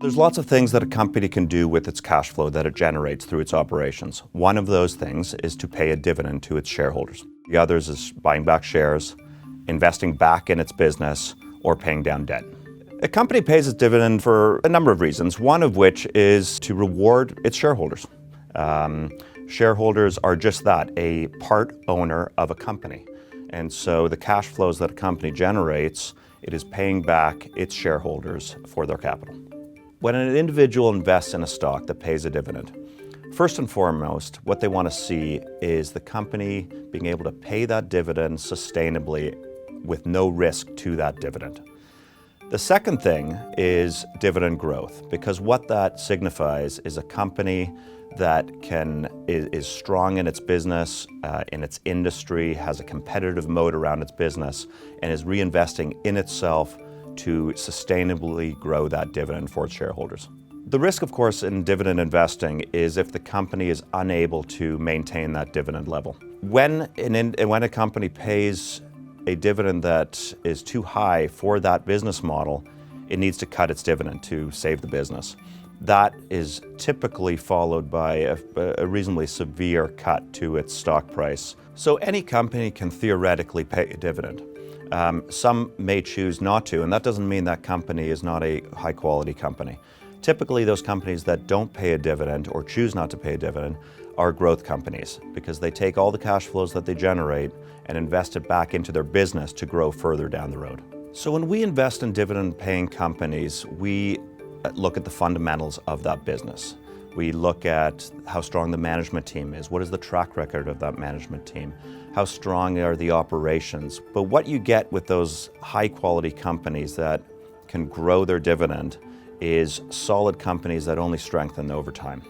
There's lots of things that a company can do with its cash flow that it generates through its operations. One of those things is to pay a dividend to its shareholders. The others is buying back shares, investing back in its business, or paying down debt. A company pays its dividend for a number of reasons, one of which is to reward its shareholders. Shareholders are just that, a part owner of a company. And so the cash flows that a company generates, it is paying back its shareholders for their capital. When an individual invests in a stock that pays a dividend, first and foremost, what they want to see is the company being able to pay that dividend sustainably with no risk to that dividend. The second thing is dividend growth, because what that signifies is a company that is strong in its business, in its industry, has a competitive moat around its business, and is reinvesting in itself to sustainably grow that dividend for its shareholders. The risk, of course, in dividend investing is if the company is unable to maintain that dividend level. When a company pays a dividend that is too high for that business model, it needs to cut its dividend to save the business. That is typically followed by a reasonably severe cut to its stock price. So any company can theoretically pay a dividend. Some may choose not to, and that doesn't mean that company is not a high-quality company. Typically, those companies that don't pay a dividend or choose not to pay a dividend are growth companies, because they take all the cash flows that they generate and invest it back into their business to grow further down the road. So when we invest in dividend-paying companies, we look at the fundamentals of that business. We look at how strong the management team is. What is the track record of that management team? How strong are the operations? But what you get with those high-quality companies that can grow their dividend is solid companies that only strengthen over time.